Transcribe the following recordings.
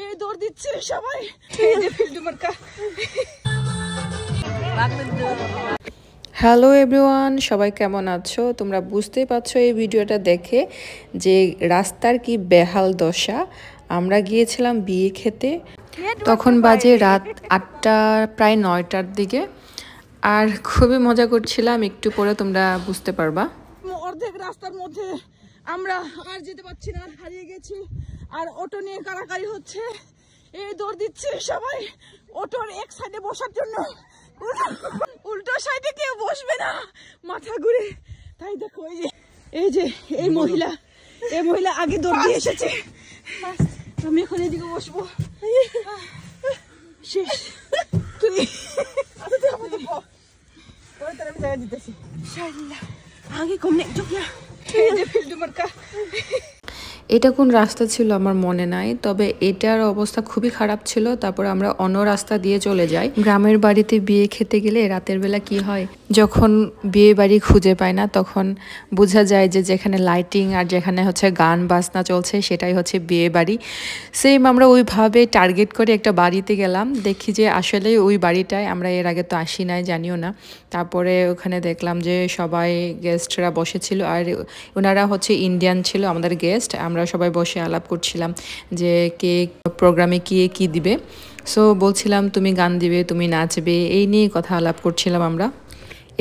এই দৌড় দিচ্ছে সবাই, এই যে ফিল্ডু মার্কা। হ্যালো এভরিওয়ান, সবাই কেমন আছো? তোমরা বুঝতেই পারছো এই ভিডিওটা দেখে যে রাস্তার কি বেহাল দশা। আমরা গিয়েছিলাম বিয়ে খেতে, তখন বাজে রাত 8টা প্রায় 9টার দিকে, আর খুবই মজা করছিলাম। একটু পরে তোমরা বুঝতে পারবা। অর্ধেক রাস্তার মধ্যে আমরা আর যেতে পারছি না, হারিয়ে গেছি। আর অটো নিয়ে কারাকারি হচ্ছে, এই দৌড় দিচ্ছে সবাই অটোর এক সাইডে বসার জন্য। উল্টো সাইডে কেউ বসবে না, মাথা ঘুরে। তাই দেখো এই যে এই মহিলা আগে দৌড় দিয়ে এসেছে। আমি এখন এদিকে বসবো। শেষ। তুমি আমি জায়গা দিতেছি আগে কমনে ফিল্ডু মার্কা। এটা কোন রাস্তা ছিল আমার মনে নাই, তবে এটার অবস্থা খুবই খারাপ ছিল। তারপর আমরা অন্য রাস্তা দিয়ে চলে যাই। গ্রামের বাড়িতে বিয়ে খেতে গেলে রাতের বেলা কি হয়, যখন বিয়ে বাড়ি খুঁজে পায় না তখন বোঝা যায় যে যেখানে লাইটিং আর যেখানে হচ্ছে গান বাজনা চলছে সেটাই হচ্ছে বিয়ে বাড়ি। সেম আমরা ওইভাবে টার্গেট করে একটা বাড়িতে গেলাম, দেখি যে আসলে ওই বাড়িটায় আমরা এর আগে তো আসি নাই, জানিও না। তারপরে ওখানে দেখলাম যে সবাই গেস্টরা বসেছিল, আর ওনারা হচ্ছে ইন্ডিয়ান ছিল আমাদের গেস্ট। আমরা সবাই বসে আলাপ করছিলাম যে কে প্রোগ্রামে কি দিবে। সো বলছিলাম তুমি গান দিবে, তুমি নাচবে, এই নিয়ে কথা আলাপ করছিলাম আমরা।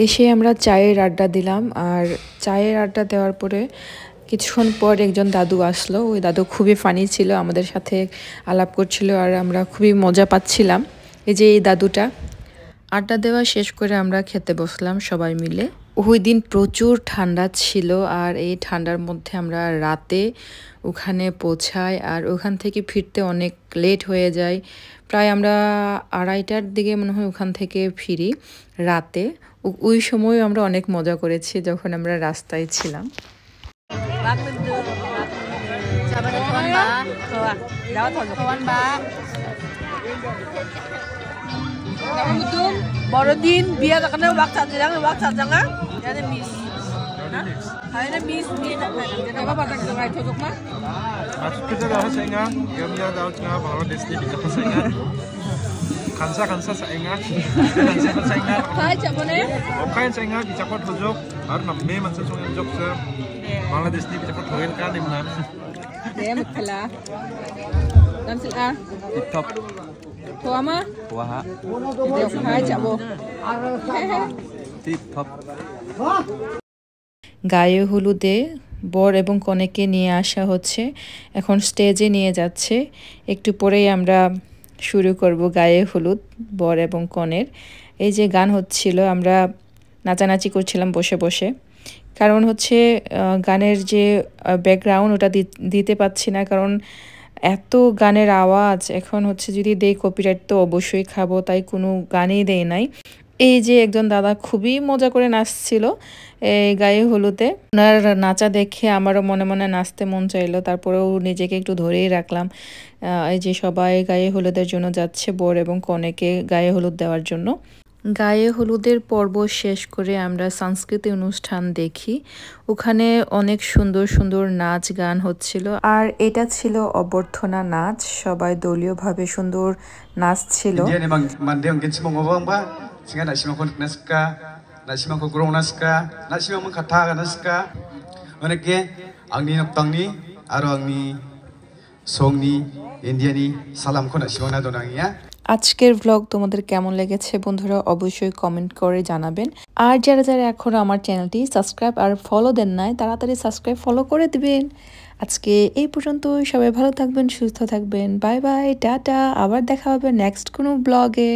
এসে আমরা চায়ের আড্ডা দিলাম, আর চায়ের আড্ডা দেওয়ার পরে কিছুক্ষণ পর একজন দাদু আসলো। ওই দাদু খুবই ফানি ছিল, আমাদের সাথে আলাপ করছিল আর আমরা খুবই মজা পাচ্ছিলাম। এই যে এই দাদুটা। আড্ডা দেওয়া শেষ করে আমরা খেতে বসলাম সবাই মিলে। ওই দিন প্রচুর ঠান্ডা ছিল, আর এই ঠান্ডার মধ্যে আমরা রাতে ওখানে পৌঁছাই, আর ওখান থেকে ফিরতে অনেক লেট হয়ে যায়। প্রায় আমরা 2:30টার দিকে মনে হয় ওখান থেকে ফিরি রাতে। ওই সময় আমরা অনেক মজা করেছি যখন আমরা রাস্তায় ছিলাম। বড়দিন বিয়া কারণে ওয়াক চাজাঙ্গা জানে miss hyena miss apa patang sungai cocok mah masuk kita dah sainga gamia dah tengah Bangladesh ni kita sainga kansa sainga sainga hai chabone okain sainga bijakot hojok ar namme mansa sungai jok se Bangladesh ni bijakot hoin kan dimnan dem khala nam sila top tua mah wah dem hai chabo tip top গায়ে হলুদে বর এবং কনেকে নিয়ে আসা হচ্ছে, এখন স্টেজে নিয়ে যাচ্ছে। একটু পরেই আমরা শুরু করব গায়ে হলুদ বর এবং কনের। এই যে গান হচ্ছিল, আমরা নাচানাচি করছিলাম বসে বসে। কারণ হচ্ছে গানের যে ব্যাকগ্রাউন্ড ওটা দিতে পাচ্ছি না, কারণ এত গানের আওয়াজ। এখন হচ্ছে যদি দেই কপিরাইট তো অবশ্যই খাবো, তাই কোনো গানেই দেই নাই। এই যে একজন দাদা খুবই মজা করে নাচছিল এই গায়ে হলুদে। ওনার নাচা দেখে আমারও মনে মনে নাচতে মন চাইলো, তারপরেও নিজেকে একটু ধরেই রাখলাম। এই যে সবাই গায়ে হলুদের জন্য যাচ্ছে, বর এবং কনেকে গায়ে হলুদ দেওয়ার জন্য। গায়ে হলুদের পর্ব শেষ করে আমরা সাংস্কৃতিক অনুষ্ঠান দেখি। ওখানে অনেক সুন্দর সুন্দর নাচ গান হচ্ছিল, আর এটা ছিল অভ্যর্থনা নাচ। সবাই দলীয়ভাবে সুন্দর নাচছিল। Sehingga nasimangko naska, nasimangko grong naska, nasimangko kata naska. Oneke angni noktangni, aro angni songni, Indiani salam ko nasimang na donangia. আজকের ব্লগ তোমাদের কেমন লেগেছে বন্ধুরা অবশ্যই কমেন্ট করে জানাবেন। আর যারা যারা এখনো আমার চ্যানেলটি সাবস্ক্রাইব আর ফলো দেন নাই, তাড়াতাড়ি সাবস্ক্রাইব ফলো করে দিবেন। আজকে এই পর্যন্ত, সবাই ভালো থাকবেন, সুস্থ থাকবেন। Bye bye, tata. আবার দেখা হবে নেক্সট কোনো ব্লগে।